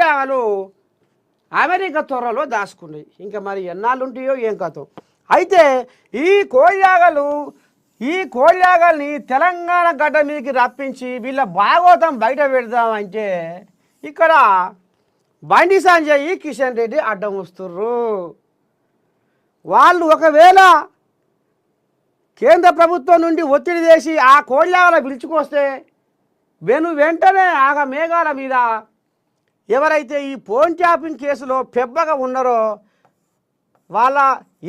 కోడియాగలు America త్వరలో దాచుకున్నాయి. ఇంకా మరి ఎన్నాళ్ళు ఉంటాయో ఏం కథో. అయితే ఈ కోడియాగల్ని తెలంగాణ గడ్డ మీదకి రప్పించి వీళ్ళ భాగవతం బయట పెడదామంటే ఇక్కడ బండి సంజయ్ కిషన్ రెడ్డి అడ్డం వస్తుర్రు. వాళ్ళు ఒకవేళ కేంద్ర ప్రభుత్వం నుండి ఒత్తిడి చేసి ఆ కోడియాగల పిలుచుకొస్తే వెంటనే ఆగ మేఘాల మీద ఎవరైతే ఈ ఫోన్ ట్యాపింగ్ కేసులో పెబ్బగా ఉన్నారో వాళ్ళ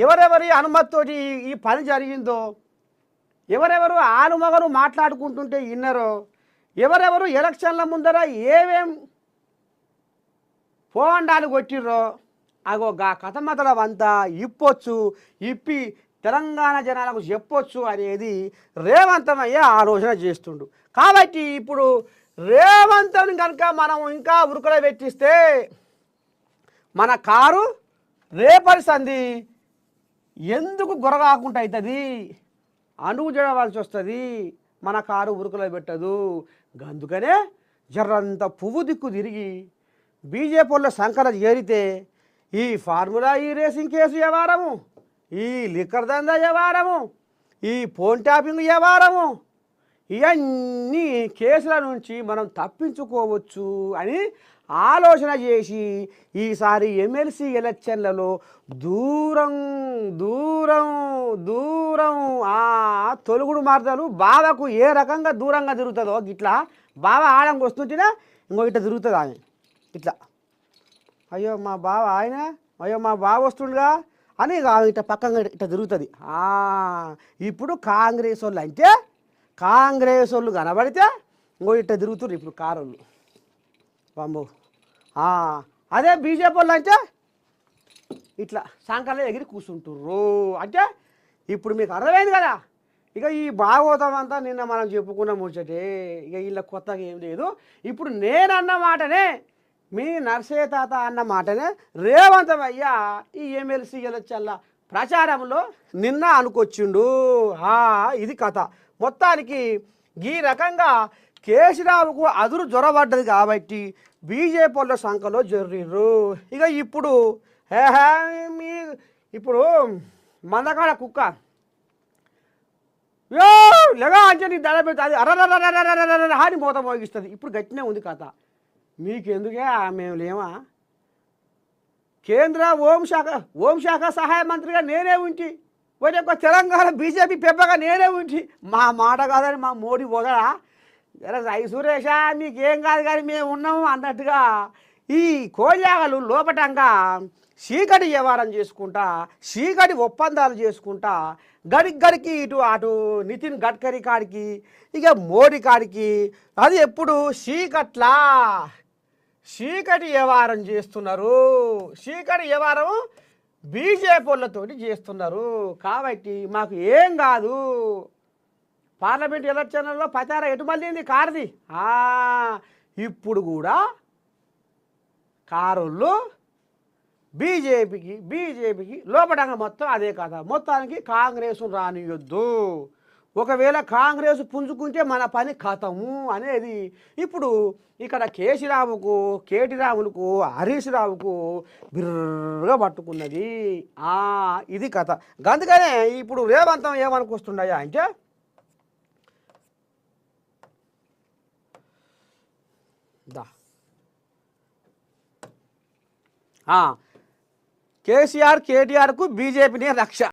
ఎవరెవరి అనుమతితోటి ఈ పని జరిగిందో, ఎవరెవరు ఆలుమగలు మాట్లాడుకుంటుంటే విన్నారో, ఎవరెవరు ఎలక్షన్ల ముందర ఏమేం పోండాలు కొట్టిర్రో అగో గా కథమతలవంతా ఇప్పి తెలంగాణ జనాలకు చెప్పొచ్చు అనేది రేవంతమయ్య ఆలోచన చేస్తుండు. కాబట్టి ఇప్పుడు రేవంత్ని కనుక మనం ఇంకా ఉరుకులో పెట్టిస్తే మన కారు రేపటి సంధి ఎందుకు గొరగాకుండా అవుతుంది, అణువు జడవలసి వస్తుంది, మన కారు ఉరుకులో పెట్టదు. అందుకనే జర్రంత పువ్వు దిక్కు తిరిగి బీజేపీలో సంకల చేరితే ఈ ఫార్ములా ఈ రేసింగ్ కేసు వ్యవహారము, ఈ లిక్కర్ దందా వ్యవహారము, ఈ ఫోన్ ట్యాపింగ్ వ్యవహారము, ఇవన్నీ కేసుల నుంచి మనం తప్పించుకోవచ్చు అని ఆలోచన చేసి ఈసారి ఎమ్మెల్సీ ఎలక్షన్లలో దూరం దూరం దూరం తొలుగుడు మార్తలు బావకు ఏ రకంగా దూరంగా తిరుగుతుందో ఇట్లా బావ ఆడంకి వస్తుంటేనే ఇంకో ఇట్లా తిరుగుతుంది ఆమె ఇట్లా, అయ్యో మా బావ ఆయన, అయ్యో మా బావ వస్తుండగా అని ఇట్లా పక్కగా ఇట్లా తిరుగుతుంది. ఇప్పుడు కాంగ్రెస్ వాళ్ళు అంటే కాంగ్రెస్ వాళ్ళు కనబడితే ఇంకో ఇట్లా తిరుగుతున్నారు ఇప్పుడు కారోళ్ళు బాంబు. అదే బీజేపీ వాళ్ళు అంటే ఇట్లా సాయంకాలం ఎగిరి కూర్చుంటుర్రు. అంటే ఇప్పుడు మీకు అర్థమైంది కదా. ఇక ఈ భాగవతం అంతా నిన్న మనం చెప్పుకున్న ముచ్చటే, ఇక వీళ్ళ కొత్తగా ఏం లేదు. ఇప్పుడు నేనన్న మాటనే మీ నర్సయ్య తాత అన్న మాటనే రేవంతమయ్య ఈ ఎమ్మెల్సీ ఎలక్షన్ల ప్రచారంలో నిన్న అనుకొచ్చిండు. ఇది కథ. మొత్తానికి ఈ రకంగా కేసీరావుకు అదురు జ్వరపడ్డది కాబట్టి బీజేపీ వాళ్ళ సంఖలో జరిర్రు. ఇక ఇప్పుడు ఇప్పుడు మందకాడ కుక్క లేగా అంటే నీ దడ పెడుతుంది, అర్రర్ర హాని మోత మోగిస్తుంది. ఇప్పుడు గట్టినే ఉంది కథ. మీకెందుకే మేము లేమా? కేంద్ర హోంశాఖ సహాయ మంత్రిగా నేనే ఉంటి, మరి యొక్క తెలంగాణ బీజేపీ పెద్దగా నేనే ఉంటి. మా మాట కాదని మా మోడీ పోగడా రై సురేష మీకేం కాదు కానీ మేము ఉన్నాము అన్నట్టుగా ఈ కోడియాగలు లోపటంగా చీకటి వ్యవహారం చేసుకుంటా, చీకటి ఒప్పందాలు చేసుకుంటా గడికి ఇటు అటు నితిన్ గడ్కరీ కాడికి ఇక మోడీ కాడికి అది ఎప్పుడు చీకటి వ్యవహారం చేస్తున్నారు. చీకటి వ్యవహారం బీజేపీ వాళ్ళతోటి చేస్తున్నారు. కాబట్టి మాకు ఏం కాదు. పార్లమెంట్ ఎలక్షన్లలో ప్రచారం ఎటు మళ్ళీ కారుది. ఇప్పుడు కూడా కారుళ్ళు బీజేపీకి లోపడంగా మొత్తం అదే కథ. మొత్తానికి కాంగ్రెస్ రానియొద్దు, ఒకవేళ కాంగ్రెస్ పుంజుకుంటే మన పని ఖతము అనేది ఇప్పుడు ఇక్కడ కేసీరావుకు, కేటీ రాములకు, హరీష్ రావుకు బిర్రగా పట్టుకున్నది. ఇది కథ. అందుకనే ఇప్పుడు రేవంతం ఏమనుకొస్తున్నాయా అంటే కేసీఆర్ కేటీఆర్కు బీజేపీనే రక్ష.